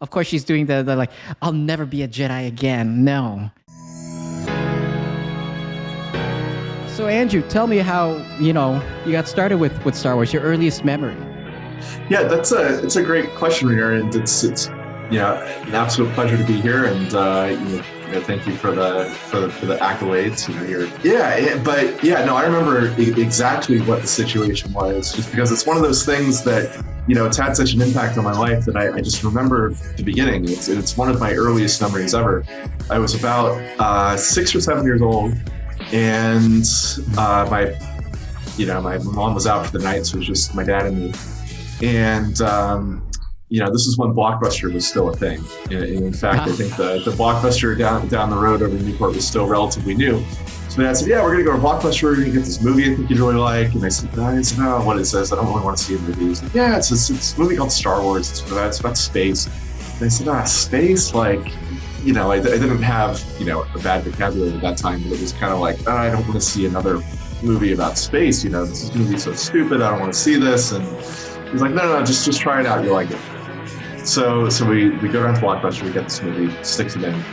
Of course, she's doing the like, I'll never be a Jedi again. No. So Andrew, tell me how you got started with Star Wars. Your earliest memory. Yeah, it's a great question, Renier, and it's an absolute pleasure to be here, and thank you for the accolades. I remember exactly what the situation was, just because it's one of those things that it's had such an impact on my life that I just remember the beginning. It's one of my earliest memories ever. I was about 6 or 7 years old, and my mom was out for the night, so it was just my dad and me. And, this is when Blockbuster was still a thing. In fact, I think the Blockbuster down the road over in Newport was still relatively new. So Dad said, yeah, we're going to go to Blockbuster. We're going to get this movie I think you'd really like. And I said, no, what is this? I don't really want to see a movie. He's like, yeah, it's a movie called Star Wars. It's about space. And I said, space? Like, I didn't have, a bad vocabulary at that time, but it was kind of like, I don't want to see another movie about space. This is going to be so stupid. I don't want to see this. And he's like, no, just try it out. You'll like it. So we go down to Blockbuster, we get this movie, sticks it in.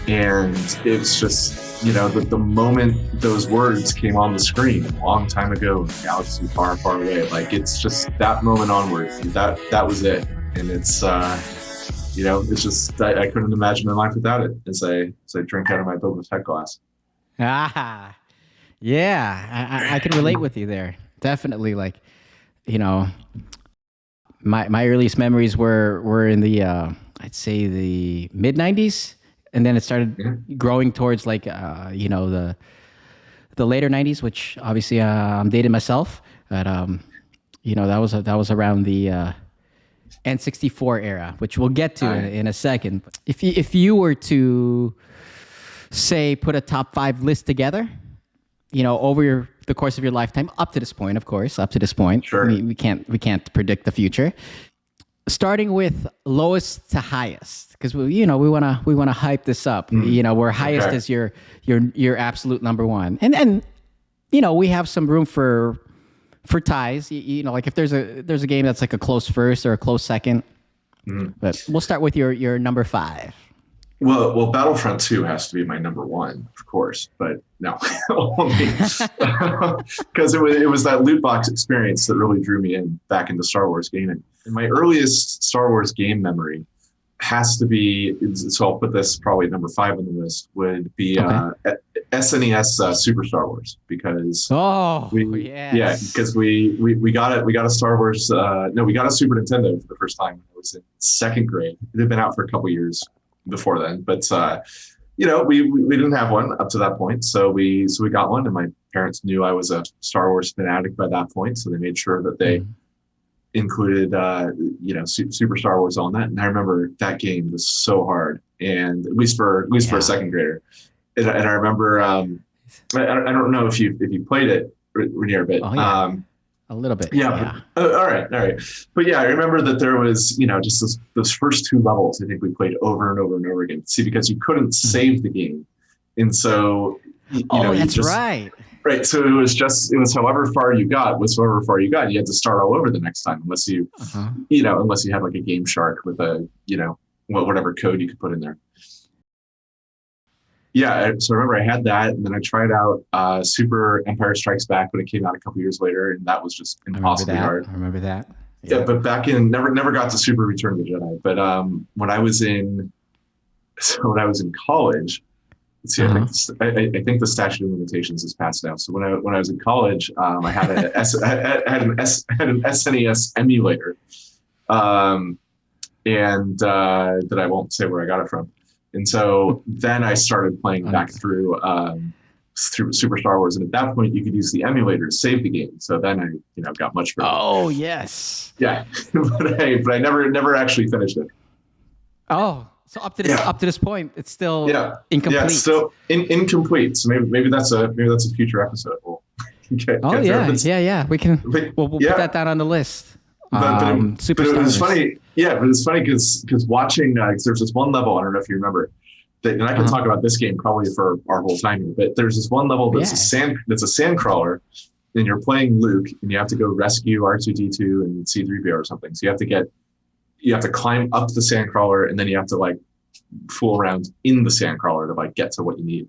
And it's just, the moment those words came on the screen a long time ago in a galaxy far, far away, like it's just that moment onward. That was it. And it's, it's just, I couldn't imagine my life without it as I drink out of my Boba Fett glass. Ah, yeah, I can relate with you there. Definitely, like, my earliest memories were in the I'd say the mid 90s, and then it started growing towards like the later 90s, which obviously I'm dating myself, but that was around the N64 era, which we'll get to in a second. If you were to say put a top 5 list together, over the course of your lifetime, up to this point, of course, Sure. I mean, we can't predict the future. Starting with lowest to highest, because we want to hype this up. Where highest is your absolute number one, and then we have some room for ties. Like if there's a game that's like a close first or a close second. But we'll start with your number 5. Well, Battlefront 2 has to be my number 1, of course, but no, only because it was that loot box experience that really drew me in back into Star Wars gaming. And my earliest Star Wars game memory has to be, so I'll put this probably at number 5 on the list, would be SNES Super Star Wars, because because we got a Star Wars we got a Super Nintendo for the first time when I was in 2nd grade. It had been out for a couple years before then, but we didn't have one up to that point, so we got one, and my parents knew I was a Star Wars fanatic by that point, so they made sure that they included Super Star Wars on that. And I remember that game was so hard, and at least for a 2nd grader, and I remember I don't know if you played it, Renier, but a little bit. Yeah. All right. But yeah, I remember that there was, just those first 2 levels, I think we played over and over and over again. See, because you couldn't save the game. And so, that's right. Right. So it was however far you got. You had to start all over the next time, unless you, unless you had like a Game Shark with a, whatever code you could put in there. Yeah, so I remember I had that, and then I tried out Super Empire Strikes Back when it came out a couple years later, and that was just impossibly hard. I remember that. Yeah, but back in never got to Super Return of the Jedi. But when I was in college, see, I think the statute of limitations is passed now. So when I was in college, I had an SNES emulator, and that I won't say where I got it from. And so then I started playing back through Super Star Wars, and at that point you could use the emulator to save the game. So then I got much further. Oh yes. Yeah, but I never actually finished it. Oh, so up to this point, it's still incomplete. Yeah, still incomplete. So maybe that's a future episode. We'll get yeah. We'll put that down on the list. But it was funny. Yeah, but it's funny because watching, there's this one level, I don't know if you remember, and I can talk about this game probably for our whole time here, but there's this one level that's a sand crawler, and you're playing Luke, and you have to go rescue R2-D2 and C-3PO or something. So you have to get you have to climb up the sandcrawler, and then you have to like fool around in the sandcrawler to like get to what you need.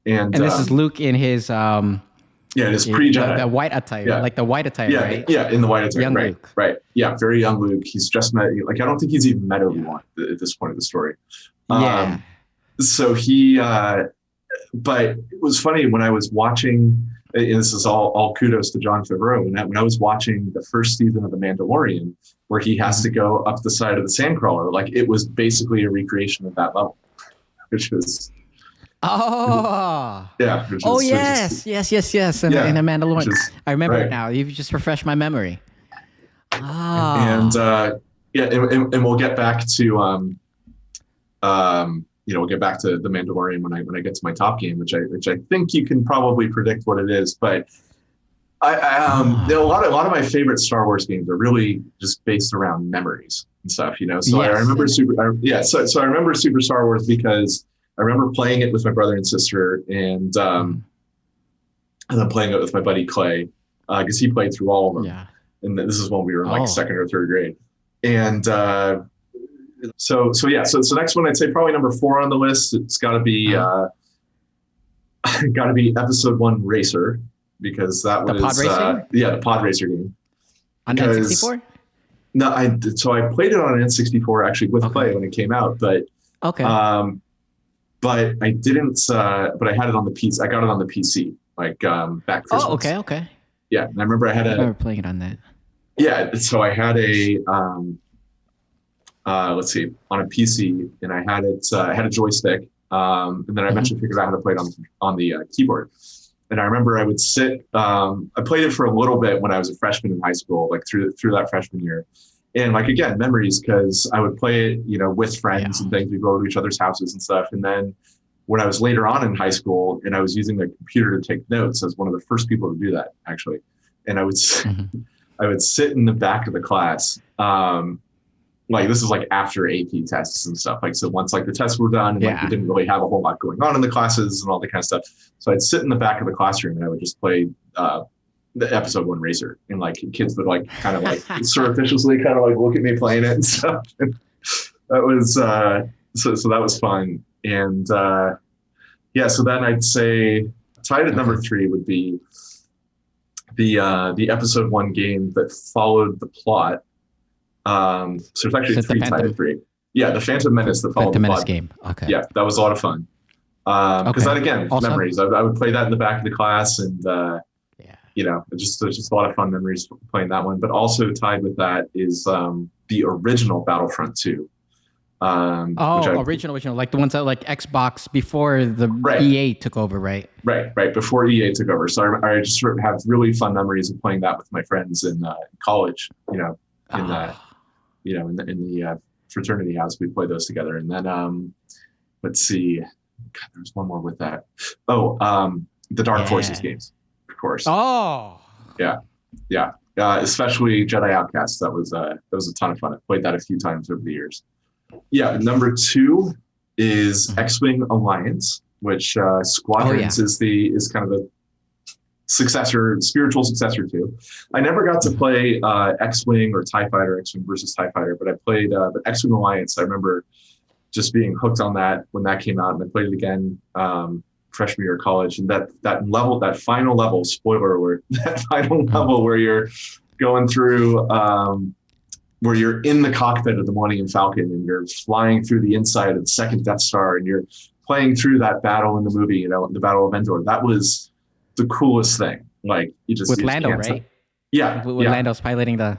And this is Luke in his it is pre-Jedi. The white attire, Yeah. like the white attire, Yeah, right? yeah, in the white attire, Young right? Luke. Right. Yeah, very young Luke. He's just met. Like, I don't think he's even met Obi-Wan at this point of the story. Yeah. So he, but it was funny when I was watching. And this is all kudos to Jon Favreau. When I was watching the first season of The Mandalorian, where he has to go up the side of the sandcrawler, like it was basically a recreation of that level, which was. Oh. Yeah. Yes. In A Mandalorian. I remember it now. You've just refreshed my memory. And and we'll get back to we'll get back to The Mandalorian when I get to my top game, which I think you can probably predict what it is. But a lot of my favorite Star Wars games are really just based around memories and stuff, you know. So yes. I remember So I remember Super Star Wars because I remember playing it with my brother and sister, and then playing it with my buddy Clay, because he played through all of them. Yeah. And this is when we were in like second or third grade. And so next one, I'd say probably number 4 on the list. It's got to be Episode 1 Racer, because that was pod racing? The pod racer game. On N64? No, I played it on an N64 actually with Clay when it came out, but but I didn't. But I had it on the PC. I got it on the PC, like back. Christmas. Oh, okay. Yeah, and I remember I remember playing it on that. Yeah, so I had a let's see, on a PC, and I had it. I had a joystick, and then I eventually figured out how to play it on the keyboard. And I remember I would sit. I played it for a little bit when I was a freshman in high school, like through that freshman year. And like, again, memories, because I would play it, you know, with friends and things. We'd go to each other's houses and stuff. And then when I was later on in high school and I was using the computer to take notes, I was one of the first people to do that, actually. And I would sit in the back of the class. Like, this is like after AP tests and stuff. Like, so once like the tests were done and like we didn't really have a whole lot going on in the classes and all that kind of stuff. So I'd sit in the back of the classroom and I would just play the Episode 1 Racer, and like kids would like kind of like surreptitiously kind of like look at me playing it and stuff. And that was so that was fun. And so then I'd say tied at number 3 would be the Episode 1 game that followed the plot. So it's actually 3 tied at 3. Yeah, the Phantom Menace that followed the plot. Game. Okay. Yeah, that was a lot of fun. Because that, again, awesome. Memories. I would play that in the back of the class, and you know, it's just a lot of fun memories playing that one. But also tied with that is the original Battlefront 2. Original, like the ones that like Xbox before the EA took over, right? Right, before EA took over. So I just sort of have really fun memories of playing that with my friends in college. You know, in the fraternity house, we played those together. And then let's see, God, there's one more with that. The Dark Forces games, of course. Oh, yeah. Especially Jedi Outcast. That was a ton of fun. I played that a few times over the years. Yeah, number 2 is X-Wing Alliance, which Squadrons is kind of a spiritual successor to. I never got to play X-Wing or TIE Fighter, X-Wing versus TIE Fighter, but I played the X-Wing Alliance. I remember just being hooked on that when that came out, and I played it again freshman year of college. And that final level, spoiler alert, that final level where you're going through where you're in the cockpit of the Millennium Falcon and you're flying through the inside of the second Death Star and you're playing through that battle in the movie, you know, the Battle of Endor. That was the coolest thing. Like, you just with Lando, right? With Lando's piloting the.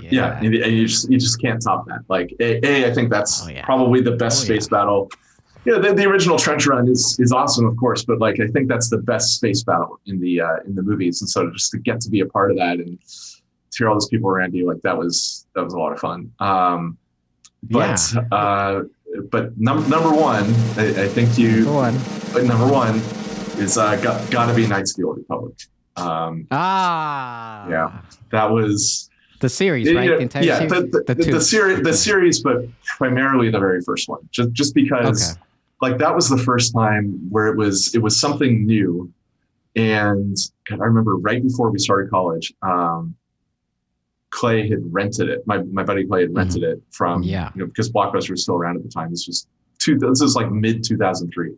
Yeah, and you just can't top that. Like, I think that's probably the best space battle. Yeah, the original Trench Run is awesome, of course, but like I think that's the best space battle in the movies, and so just to get to be a part of that and to hear all those people around you, like that was a lot of fun. But number 1, I think number one is got to be Knights of the Old Republic. Yeah, that was the series, right? The entire series? The series, but primarily the very first one, just because like that was the first time where it was something new. And God, I remember right before we started college, Clay had rented it. My buddy Clay had rented it from, because Blockbuster was still around at the time. This is like mid 2003.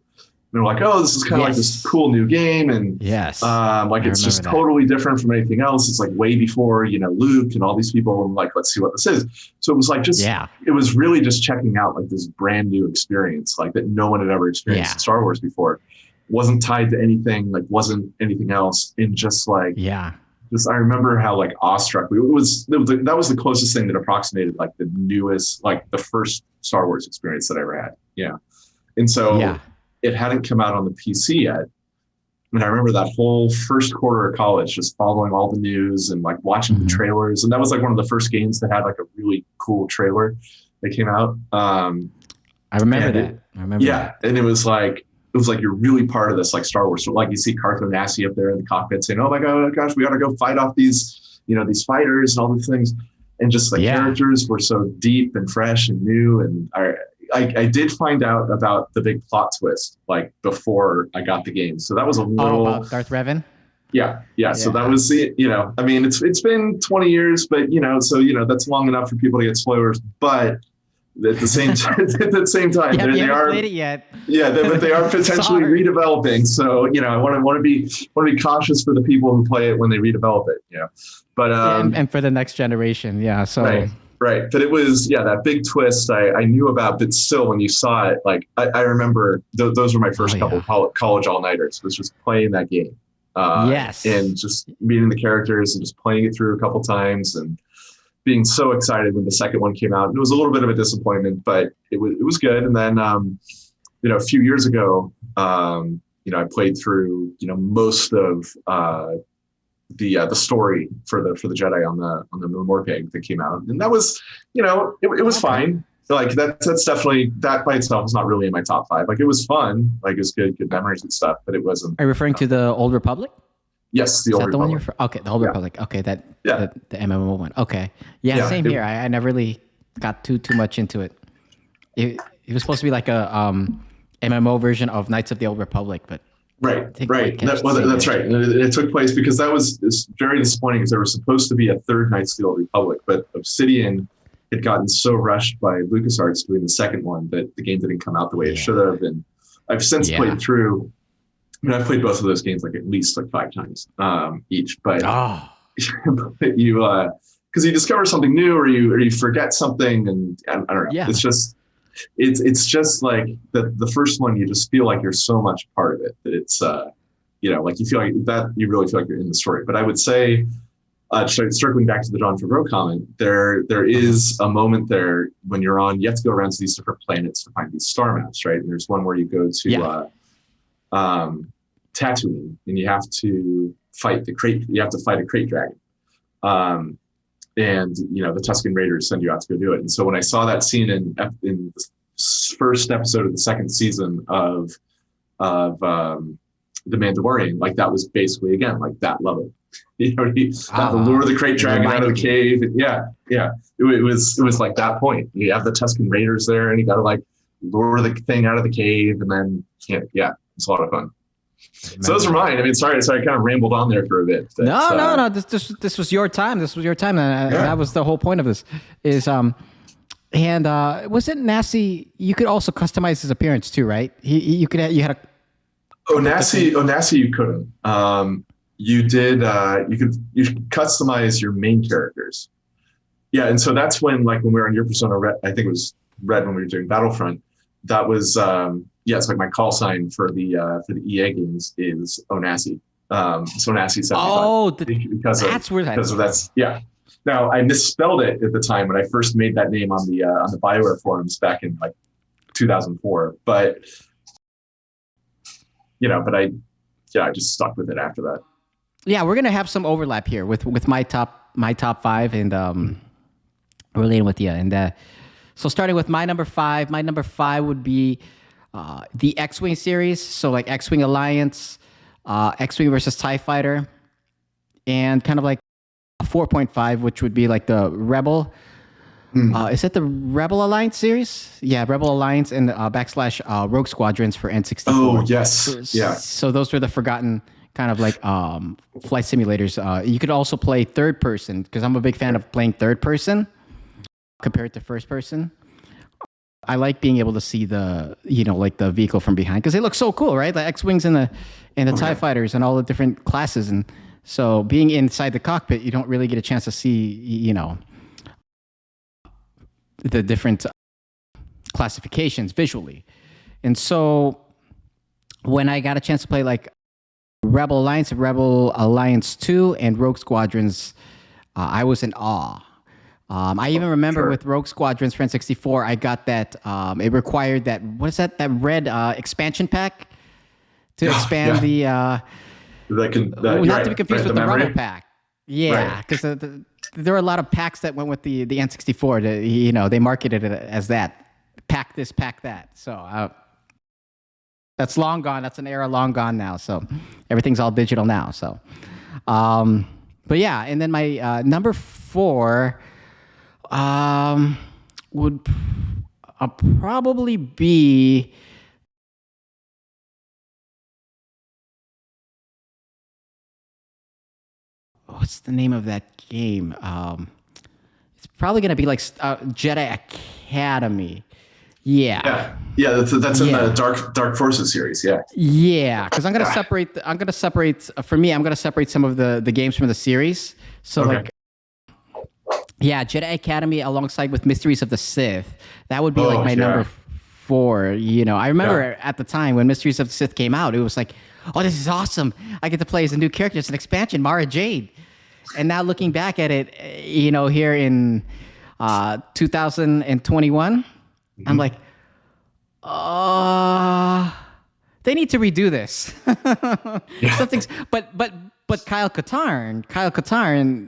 And they're like, oh, this is kind of like this cool new game. And like, it's just totally different from anything else. It's like way before, Luke and all these people. And like, let's see what this is. So it was like it was really just checking out like this brand new experience, like that no one had ever experienced in Star Wars before. Wasn't tied to anything, like wasn't anything else. And just like, I remember how like awestruck that was the closest thing that approximated like the newest, like the first Star Wars experience that I ever had. Yeah. And so it hadn't come out on the PC yet. And I remember that whole first quarter of college, just following all the news and like watching the trailers. And that was like one of the first games that had like a really cool trailer that came out. I remember that. Yeah. And it was like you're really part of this like Star Wars. So like you see Cartho Nassi up there in the cockpit saying, oh my gosh, we got to go fight off these, these fighters and all these things. And just the characters were so deep and fresh and new. And I did find out about the big plot twist like before I got the game. So that was a little about Darth Revan. Yeah. So that was I mean, it's been 20 years, but so that's long enough for people to get spoilers. But at the same time, they are played it yet. But they are potentially redeveloping. So I want to be cautious for the people who play it when they redevelop it. But and for the next generation, So right. But it was that big twist I knew about. But still, when you saw it, like I remember those were my first couple college all-nighters. Was just playing that game. And just meeting the characters and just playing it through a couple times and being so excited when the second one came out. And it was a little bit of a disappointment, but it was good. And then, a few years ago, I played through, most of the story for the Jedi on the Morpeg that came out. And that was, it was fine. Like that's definitely, that by itself is not really in my top 5. Like it was fun, like it was good memories and stuff, but it wasn't. Are you referring to the Old Republic? Yes, the Old Republic. One you're okay, the Old Republic. Okay, the MMO one. Okay, same here. I never really got too much into it. It was supposed to be like a MMO version of Knights of the Old Republic, but right. That's right. And it took place because it's very disappointing because there was supposed to be a third Knights of the Old Republic, but Obsidian had gotten so rushed by LucasArts doing the second one that the game didn't come out the way it should have. And I've since played through. I mean, I've played both of those games like at least like 5 times each, but you because you discover something new or you forget something, and I don't know. Yeah. It's just like the first one. You just feel like you're so much part of it that it's like you feel like that you really feel like you're in the story. But I would say, circling back to the John Favreau comment, there is a moment there when you're on. You have to go around to these different planets to find these star maps, right? And there's one where you go to. Tatooine, and you have to fight a crate dragon. And the Tusken Raiders send you out to go do it. And so when I saw that scene in the first episode of the second season of The Mandalorian, like that was basically again like that level. The lure the crate dragon out of the cave. And it was like that point. You have the Tusken Raiders there, and you got to like lure the thing out of the cave, and then it's a lot of fun. So those are mine. I mean, sorry, I kind of rambled on there for a bit. But, no. This was your time. This was your time, and that was the whole point of this. And wasn't Nassi? You could also customize his appearance too, right? You had a. Nassi, you couldn't. You did. You could customize your main characters. Yeah, and so that's when we were on URPERSONA, I think it was Red when we were doing Battlefront. That was. It's like my call sign for the EA games is Onassi. So Onassi 75. Oh, because that's Now I misspelled it at the time when I first made that name on the BioWare forums back in like 2004. But I just stuck with it after that. Yeah, we're gonna have some overlap here with my top 5 and relating with you. And so starting with my number 5. My number 5 would be. The X-Wing series, so like X-Wing Alliance, X-Wing versus TIE Fighter, and kind of like a 4.5, which would be like the Rebel. Is it the Rebel Alliance series? Yeah, Rebel Alliance and / Rogue Squadrons for N64. Oh, yes. Yeah. So those were the forgotten kind of like flight simulators. You could also play third person because I'm a big fan of playing third person compared to first person. I like being able to see the, like the vehicle from behind because they look so cool, right? The X-Wings and the TIE fighters and all the different classes. And so being inside the cockpit, you don't really get a chance to see, the different classifications visually. And so when I got a chance to play like Rebel Alliance 2 and Rogue Squadrons, I was in awe. I even remember with Rogue Squadrons for N64, I got that. It required that. What is that? That red expansion pack to expand the. Not to be confused with the Rumble pack. Yeah, because there were a lot of packs that went with the N64. They marketed it as that. Pack this, pack that. So that's long gone. That's an era long gone now. So everything's all digital now. So, but yeah, and then my number 4. Would probably be what's the name of that game? It's probably gonna be like Jedi Academy. Yeah. That's in the Dark Forces series. Yeah, because I'm gonna separate. For me, I'm gonna separate some of the games from the series. So like. Yeah, Jedi Academy alongside with Mysteries of the Sith. That would be like my number 4. I remember at the time when Mysteries of the Sith came out, it was like, oh, this is awesome. I get to play as a new character. It's an expansion, Mara Jade. And now looking back at it, here in 2021, I'm like, they need to redo this. Something's, but Kyle Katarn,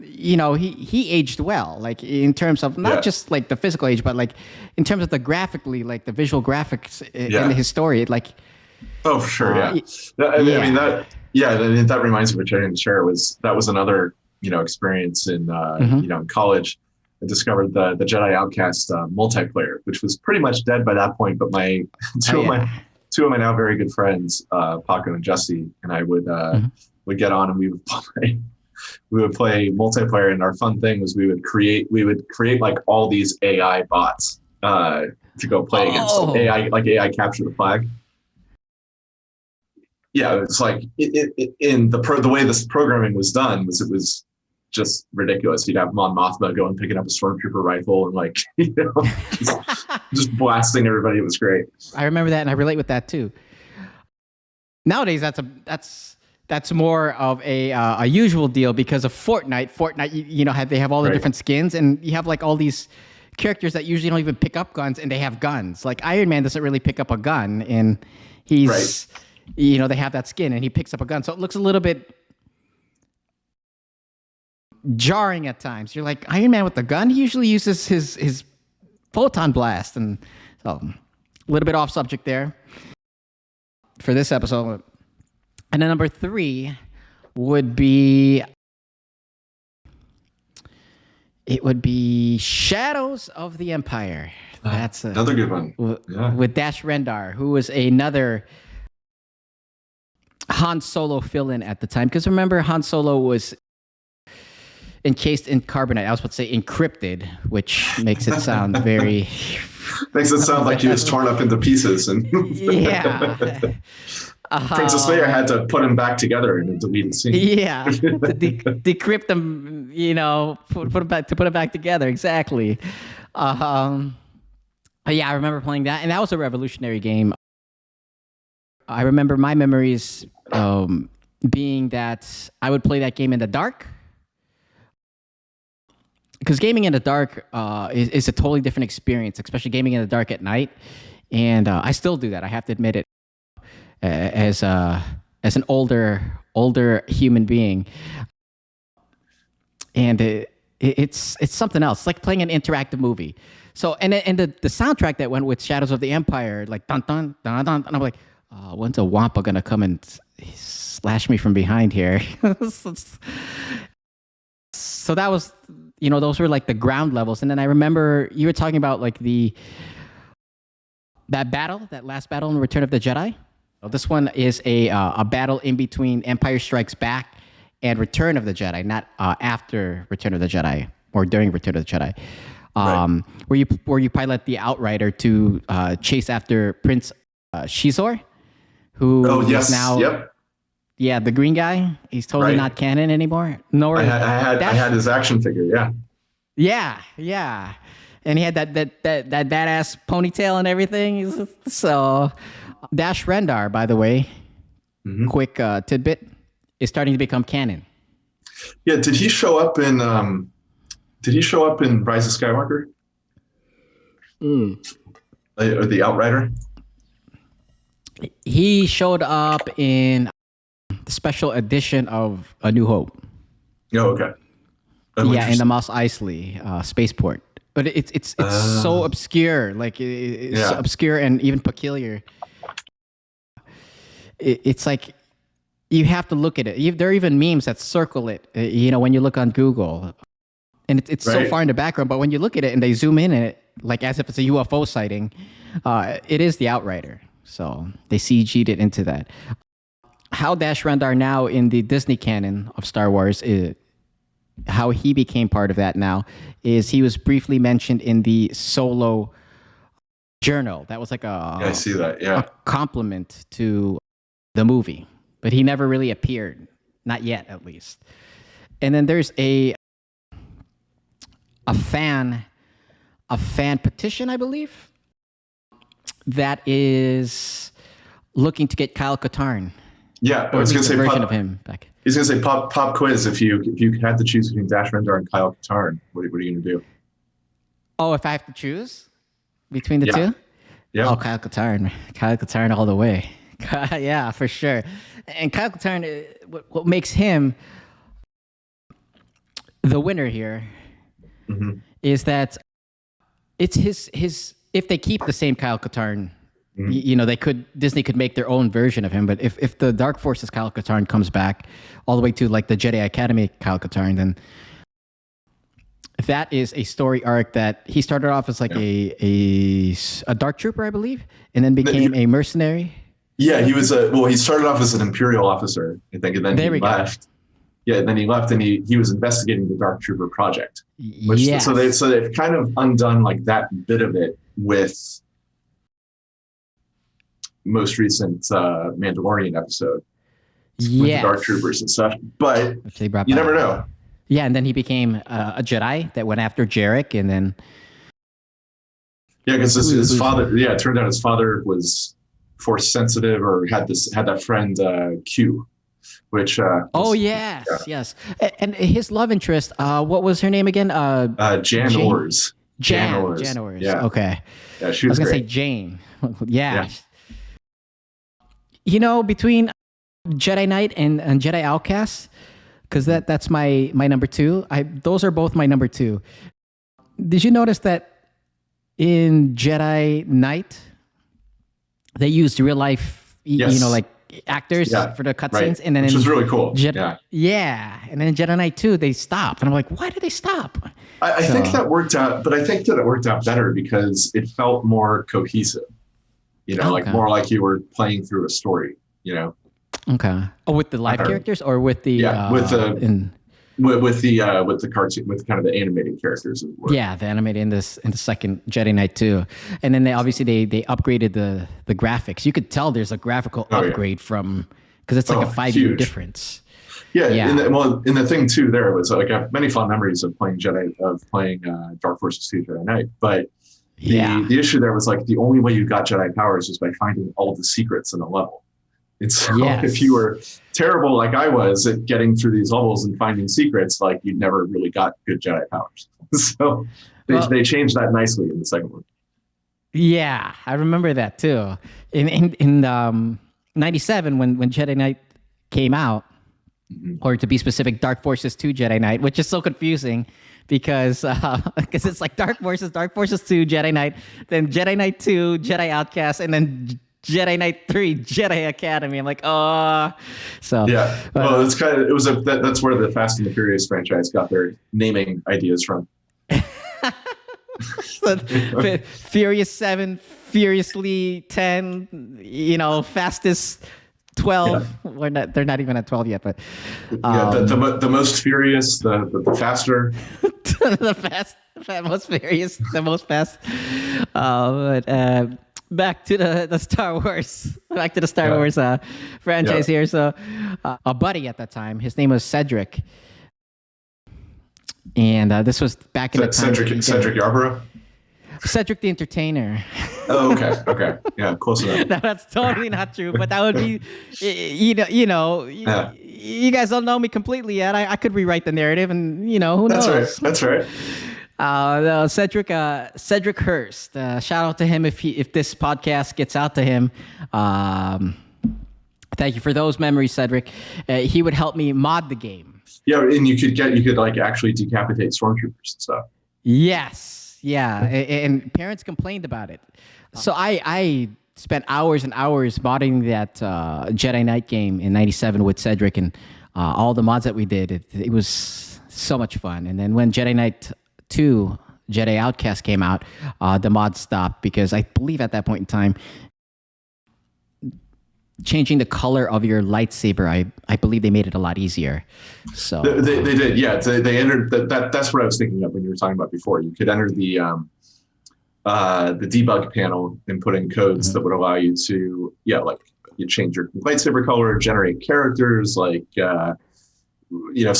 he aged well, like in terms of not just like the physical age, but like in terms of the graphically, like the visual graphics in his story, like. Oh, for sure, I mean that reminds me, which I didn't share, that was another experience in in college. I discovered the Jedi Outcast multiplayer, which was pretty much dead by that point. But my two of my now very good friends, Paco and Jesse, and I would get on and we would play multiplayer. And our fun thing was we would create like all these AI bots to go play against AI capture the flag. Yeah, it's like in the way this programming was done it was just ridiculous. You'd have Mon Mothma going picking up a stormtrooper rifle and like just blasting everybody. It was great. I remember that, and I relate with that too. Nowadays, that's more of a usual deal because of Fortnite. Fortnite, they have all the different skins, and you have like all these characters that usually don't even pick up guns, and they have guns. Like Iron Man doesn't really pick up a gun, and he's they have that skin, and he picks up a gun, so it looks a little bit jarring at times. You're like, Iron Man with the gun? He usually uses his photon blast, and so a little bit off subject there for this episode. And then number 3 would be Shadows of the Empire. That's another good one. With Dash Rendar, who was another Han Solo fill-in at the time. Because remember, Han Solo was encased in carbonite. I was about to say encrypted, which makes it sound very... makes it sound like he was torn up into pieces. And yeah. Princess Leia had to put him back together in a deleted scene. Yeah, to decrypt them, put it back together. Exactly. Yeah, I remember playing that, and that was a revolutionary game. I remember my memories being that I would play that game in the dark. Because gaming in the dark is a totally different experience, especially gaming in the dark at night. And I still do that. I have to admit it. As an older human being, and it's something else. It's like playing an interactive movie. So and the soundtrack that went with Shadows of the Empire, like dun dun dun dun, and I'm like, when's a Wampa gonna come and slash me from behind here? So that was, those were like the ground levels. And then I remember you were talking about like that last battle in Return of the Jedi. This one is a battle in between Empire Strikes Back and Return of the Jedi, not after Return of the Jedi or during Return of the Jedi, where you pilot the Outrider to chase after Prince Shizor, who is now the green guy. He's totally not canon anymore. Nor I had his action figure. Yeah, and he had that badass ponytail and everything. So Dash Rendar, by the way, quick tidbit, is starting to become canon. Yeah, did he show up in Rise of Skywalker? Or the Outrider? He showed up in the special edition of A New Hope. Oh, okay. In the Mos Eisley spaceport. But it's so obscure, like it's obscure and even peculiar. It's like you have to look at it. There are even memes that circle it. When you look on Google, and it's so far in the background. But when you look at it and they zoom in it, like as if it's a UFO sighting, it is the Outrider. So they CG'd it into that. How Dash Rendar now in the Disney canon of Star Wars is. How he became part of that now is he was briefly mentioned in the Solo journal. That was like I see that. Yeah, a compliment to the movie, but he never really appeared, not yet at least. And then there's a fan petition, I believe, that is looking to get Kyle Katarn. Yeah, I was going to say version of him back. He's going to say pop quiz. If you had to choose between Dash Rendar and Kyle Katarn, what are you going to do? Oh, if I have to choose between the two? Yeah. Oh, Kyle Katarn all the way. Yeah, for sure. And Kyle Katarn, what makes him the winner here is that it's his. If they keep the same Kyle Katarn. Disney could make their own version of him, but if the Dark Forces Kyle Katarn comes back all the way to like the Jedi Academy Kyle Katarn, then that is a story arc that he started off as like a Dark Trooper, I believe, and then became a mercenary. Yeah, he was he started off as an Imperial officer, I think, and then he left. Yeah, and then he left, and he was investigating the Dark Trooper project. So they've kind of undone like that bit of it with most recent Mandalorian episode with the Dark Troopers and stuff, but you never know. Yeah, and then he became a Jedi that went after Jarek, and then because his father. Yeah, it turned out his father was Force sensitive, or had that friend Q, which. Yes, and his love interest. What was her name again? Jan Ors. Jan Ors. Yeah. Okay. Yeah, she was I was gonna say Jane. Yeah. Between Jedi Knight and Jedi Outcast, because that's my number two. Those are both my number two. Did you notice that in Jedi Knight they used real life, like actors for the cutscenes, and then which was really cool. And then in Jedi Knight 2 they stopped, and I'm like, why did they stop? I think that worked out, but I think that it worked out better because it felt more cohesive. Like more like you were playing through a story, Okay. Oh, with the live characters or with the with the cartoon, with kind of the animated characters. The animated in the second Jedi Knight 2, and then they upgraded the graphics. You could tell there's a graphical upgrade from, because it's like a 5-year difference. Yeah. In the thing too, there was like I have many fond memories of playing Dark Forces 2 Jedi Knight, but. The issue there was like the only way you got Jedi powers was by finding all the secrets in a level. And so if you were terrible like I was at getting through these levels and finding secrets, like you never really got good Jedi powers. So they changed that nicely in the second one. Yeah, I remember that too. In 97 when Jedi Knight came out, or to be specific, Dark Forces 2 Jedi Knight, which is so confusing because it's like Dark Forces 2 Jedi Knight, then Jedi Knight 2 Jedi Outcast, and then Jedi Knight 3 Jedi Academy. I'm like, so it's kind of that's where the Fast and the Furious franchise got their naming ideas from. Furious 7, furiously 10, fastest 12. Yeah. They're not even at 12 yet, but the most furious, the faster, most furious, the most fast. But back to the Star Wars, Wars franchise here. So, a buddy at that time, his name was Cedric, and this was back in the time. Cedric Yarborough. Cedric the Entertainer. Oh, okay. Yeah, close enough. No, that's totally not true, but that would be, you guys don't know me completely yet. I could rewrite the narrative, and who knows? That's right. Cedric Hurst. Shout out to him if this podcast gets out to him. Thank you for those memories, Cedric. He would help me mod the game. Yeah, and you could like actually decapitate stormtroopers and stuff. Yes. Yeah, and parents complained about it. So I spent hours and hours modding that Jedi Knight game in '97 with Cedric, and all the mods that we did. It was so much fun. And then when Jedi Knight 2, Jedi Outcast came out, the mod stopped because I believe at that point in time, changing the color of your lightsaber, I believe they made it a lot easier. So they did, yeah. They entered that's what I was thinking of when you were talking about before. You could enter the debug panel and put in codes that would allow you to, like you change your lightsaber color, generate characters, like so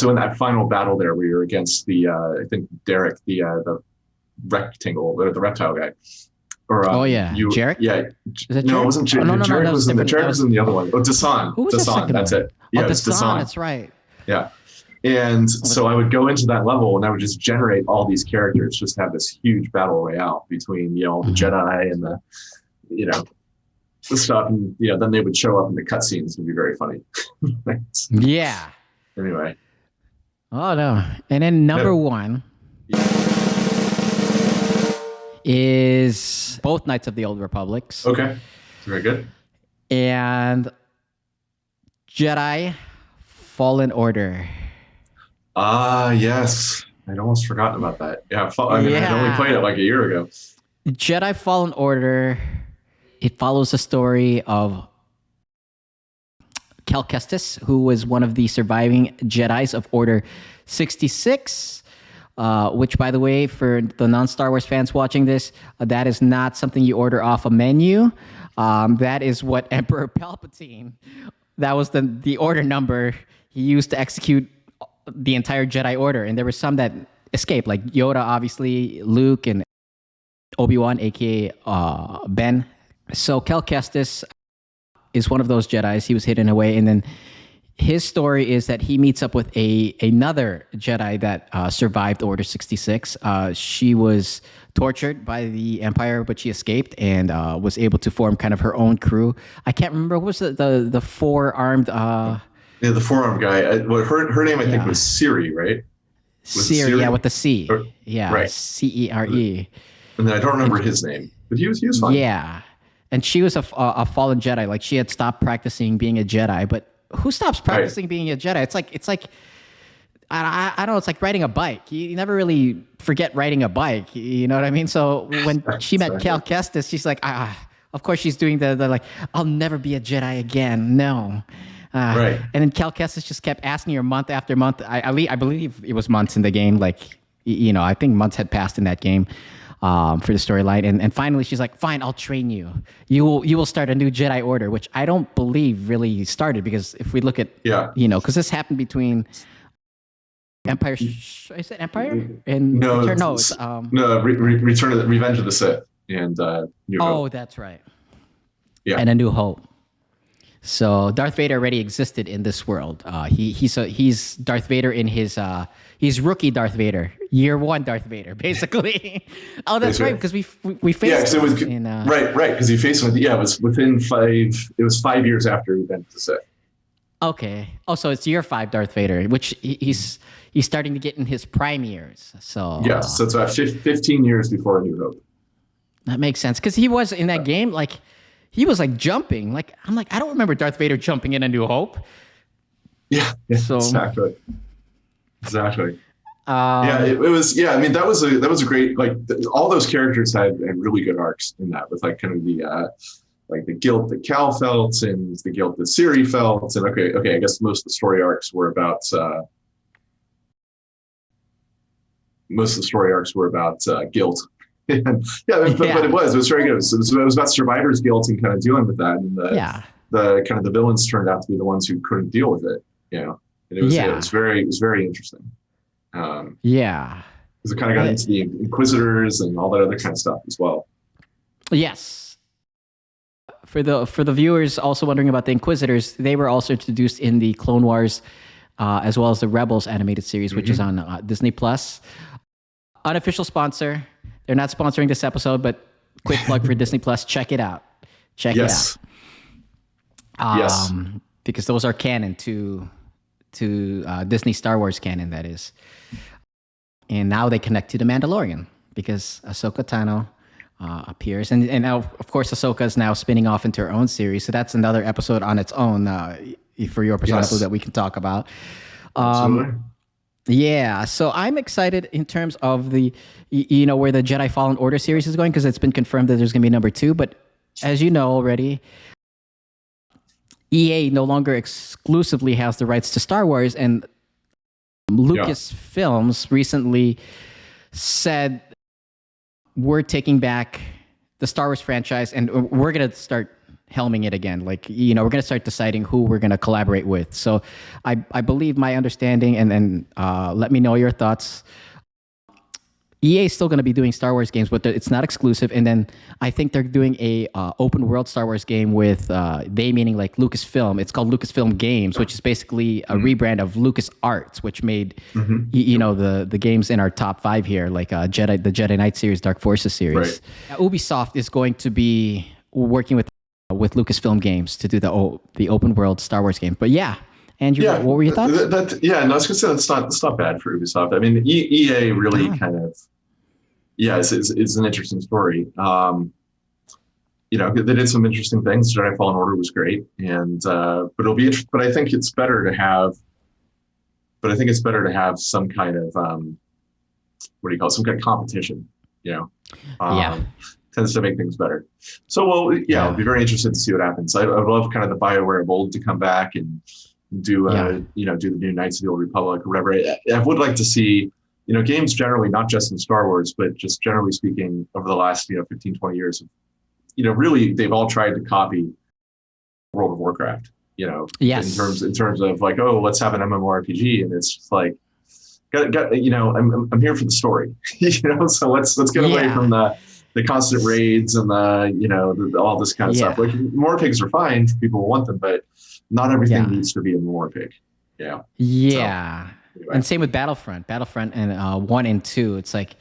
in that final battle there, we were against the I think Derek, the rectangle or the reptile guy. Or, Jarek? Yeah. No, it wasn't Jarek. No, Jarek was in the other one. Oh, Dasan. Who was Dasan, that's it. Yeah, Dasan, that's right. Yeah. And so I would go into that level and I would just generate all these characters, just have this huge battle royale between, all the Jedi and the stuff. And, then they would show up in the cutscenes. It'd be very funny. Yeah. Anyway. Oh, no. And then number one is both Knights of the Old Republics. Okay. Very good. And Jedi Fallen Order. Yes. I'd almost forgotten about that. Yeah. I'd only played it like a year ago. Jedi Fallen Order, it follows the story of Cal Kestis, who was one of the surviving Jedis of Order 66, which, by the way, for the non-Star Wars fans watching this, that is not something you order off a menu. That is what Emperor Palpatine, that was the order number he used to execute the entire Jedi Order. And there were some that escaped, like Yoda, obviously, Luke, and Obi-Wan, a.k.a. Ben. So Cal Kestis is one of those Jedis. He was hidden away, and then his story is that he meets up with another Jedi that survived Order 66. She was tortured by the Empire, but she escaped and was able to form kind of her own crew. I can't remember, what was the four-armed... the four-armed guy. Her name, I think, was Cere, right? Cere, yeah, with the C. Right. Cere. And then I don't remember his name, but he was fine. Yeah. And she was a fallen Jedi. Like, she had stopped practicing being a Jedi, but who stops practicing being a Jedi? It's like I don't know, it's like riding a bike. You never really forget riding a bike. You know what I mean? So when she met Cal Kestis, she's like, of course she's doing the like, I'll never be a Jedi again. No. Right. And then Cal Kestis just kept asking her month after month. I believe it was months in the game. Like, I think months had passed in that game. For the storyline, and finally she's like, "Fine, I'll train you. You will start a new Jedi Order," which I don't believe really started, because if we look at because this happened between Empire. Is it Empire? And Return of the Revenge of the Sith and New Hope. Oh, that's right. Yeah, and A New Hope. So Darth Vader already existed in this world. He's Darth Vader in his he's rookie Darth Vader, year one Darth Vader, basically. Oh, that's right, because we faced him. Right, because he faced him. Yeah, it was within 5. It was 5 years after Revenge of the Sith. Okay. Oh, so it's year 5 Darth Vader, which he's starting to get in his prime years. So yes, so it's about 15 years before A New Hope. That makes sense, because he was in that game like. He was like jumping. Like, I'm like, I don't remember Darth Vader jumping in A New Hope. Yeah, so, exactly. Yeah, it was. Yeah, I mean that was a great like all those characters had really good arcs in that with like kind of the like the guilt that Cal felt and the guilt that Siri felt, and okay, I guess most of the story arcs were about guilt. And, yeah, but it was very good. So it was about survivor's guilt and kind of dealing with that, and the kind of the villains turned out to be the ones who couldn't deal with it. And it was very interesting. Because it kind of got into the Inquisitors and all that other kind of stuff as well. Yes. For the viewers also wondering about the Inquisitors, they were also introduced in the Clone Wars, as well as the Rebels animated series, which is on Disney Plus. Unofficial sponsor. They're not sponsoring this episode, but quick plug for Disney Plus. Check it out. Check it out. Because those are canon to Disney Star Wars canon, that is. And now they connect to The Mandalorian because Ahsoka Tano appears. And now, of course, Ahsoka is now spinning off into her own series. So that's another episode on its own for your Persona that we can talk about. Absolutely. Yeah, so I'm excited in terms of the, where the Jedi Fallen Order series is going, because it's been confirmed that there's going to be number 2. But as you know already, EA no longer exclusively has the rights to Star Wars, and Lucasfilms recently said we're taking back the Star Wars franchise and we're going to start helming it again. Like, we're going to start deciding who we're going to collaborate with. So I believe my understanding, and then let me know your thoughts. EA is still going to be doing Star Wars games, but it's not exclusive. And then I think they're doing a open world Star Wars game with, they meaning like Lucasfilm. It's called Lucasfilm Games, which is basically a rebrand of LucasArts, which made, the games in our top 5 here, like the Jedi Knight series, Dark Forces series. Right. Ubisoft is going to be working with Lucasfilm Games to do the open world Star Wars game. But yeah, Andrew, what were your thoughts? I was going to say that's not bad for Ubisoft. I mean, EA really kind of, it's an interesting story. They did some interesting things. Jedi Fallen Order was great, and but it'll be interesting. But I think it's better to have. Some kind of some kind of competition. Tends to make things better. So, I'll be very interested to see what happens. I would love kind of the BioWare mold to come back and do do the new Knights of the Old Republic or whatever. I would like to see, games generally, not just in Star Wars, but just generally speaking over the last, 15, 20 years, really they've all tried to copy World of Warcraft, in terms of like, oh, let's have an MMORPG. And it's just like, I'm here for the story, so let's get away from the constant raids and all this kind of stuff. Like, more pigs are fine, people will want them, but not everything needs to be a more pig. Yeah. So, anyway. And same with Battlefront and 1 and 2. It's like,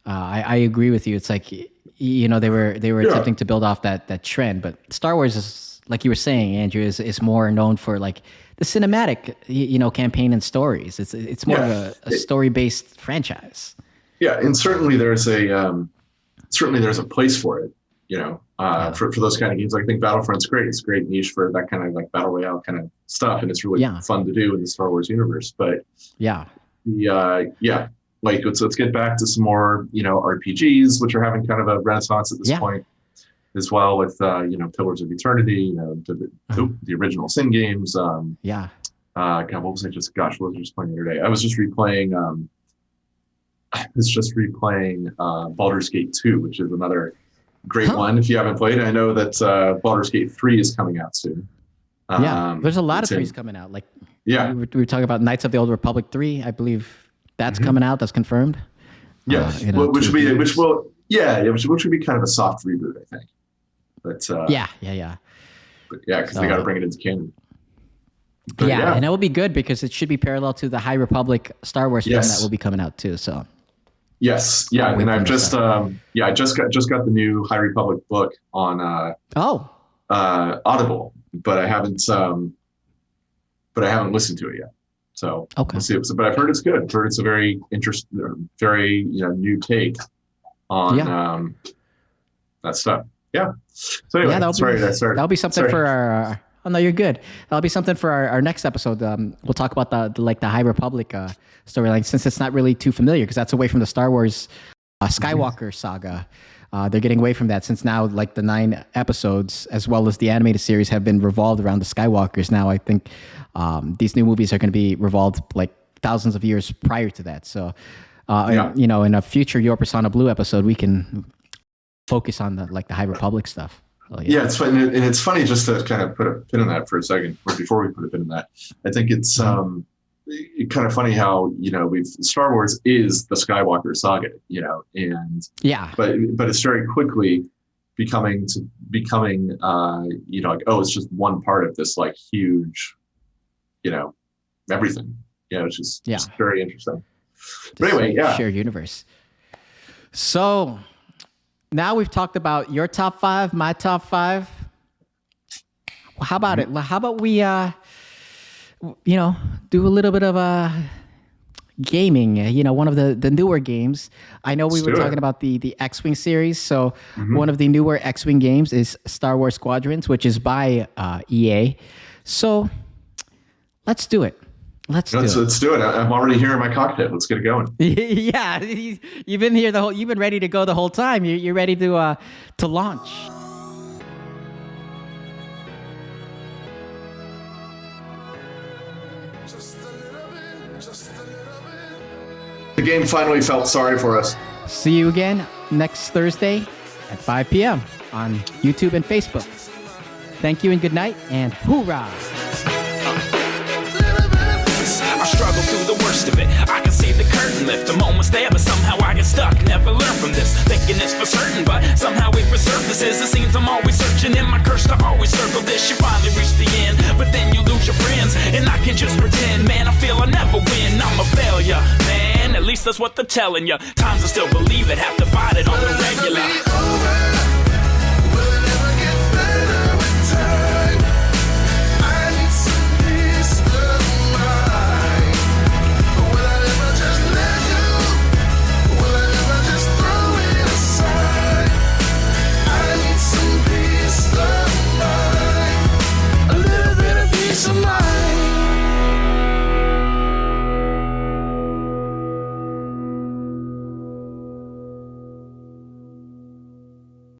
I agree with you. It's like, they were attempting to build off that trend, but Star Wars is, like you were saying, Andrew, is more known for like the cinematic, campaign and stories. It's more of a story-based franchise. Yeah. And certainly there's a place for it, for those kind of games. I think Battlefront's great. It's a great niche for that kind of like battle royale kind of stuff, and it's really fun to do in the Star Wars universe. But let's get back to some more RPGs, which are having kind of a renaissance at this point, as well with Pillars of Eternity, the original Sin games. God, what was I just playing the other day? I was just replaying. Baldur's Gate 2, which is another great one. If you haven't played it, I know that Baldur's Gate 3 is coming out soon. There's a lot of 3s coming out. Like, we were talking about Knights of the Old Republic 3. I believe that's coming out. That's confirmed. Which would be kind of a soft reboot, I think. But because they got to bring it into canon. But, and it will be good because it should be parallel to the High Republic Star Wars film that will be coming out too. So. Yes, and I've just I just got the new High Republic book on Audible, but I haven't listened to it yet. So we'll see. But I've heard it's good. I've heard it's a very interesting, very new take on that stuff. Yeah. So anyway, that'll be something for Oh no, you're good. That'll be something for our next episode. We'll talk about the High Republic storyline, since it's not really too familiar, because that's away from the Star Wars Skywalker saga. They're getting away from that, since now like the 9 episodes as well as the animated series have been revolved around the Skywalkers. Now I think these new movies are going to be revolved like thousands of years prior to that. So you know, in a future URPERSONA Blue episode, we can focus on the High Republic stuff. Oh, yeah, it's funny, and it's funny just to kind of put a pin in that for a second, or before we put a pin in that. I think it's kind of funny how, you know, Star Wars is the Skywalker saga, you know, and but it's very quickly becoming you know, like, oh, it's just one part of this like huge, you know, everything. You know, it's just very interesting. But anyway, shared universe. So now we've talked about your top 5, my top 5. Well, how about it? How about we, you know, do a little bit of gaming? You know, one of the newer games. I know we were talking about the X-Wing series. So one of the newer X-Wing games is Star Wars Squadrons, which is by EA. So let's do it. Let's do it. I'm already here in my cockpit. Let's get it going. Yeah, you've been here you've been ready to go the whole time. You're ready to launch. The game finally felt sorry for us. See you again next Thursday at 5 p.m. on YouTube and Facebook. Thank you and good night, and hoorah! Struggle through the worst of it. I can see the curtain lift. The moment's there, but somehow I get stuck. Never learn from this. Thinking it's for certain, but somehow it resurfaces. It seems I'm always searching in my curse to always circle this. You finally reach the end, but then you lose your friends. And I can just pretend, man, I feel I never win. I'm a failure, man. At least that's what they're telling you. Times I still believe it, have to fight it on the regular.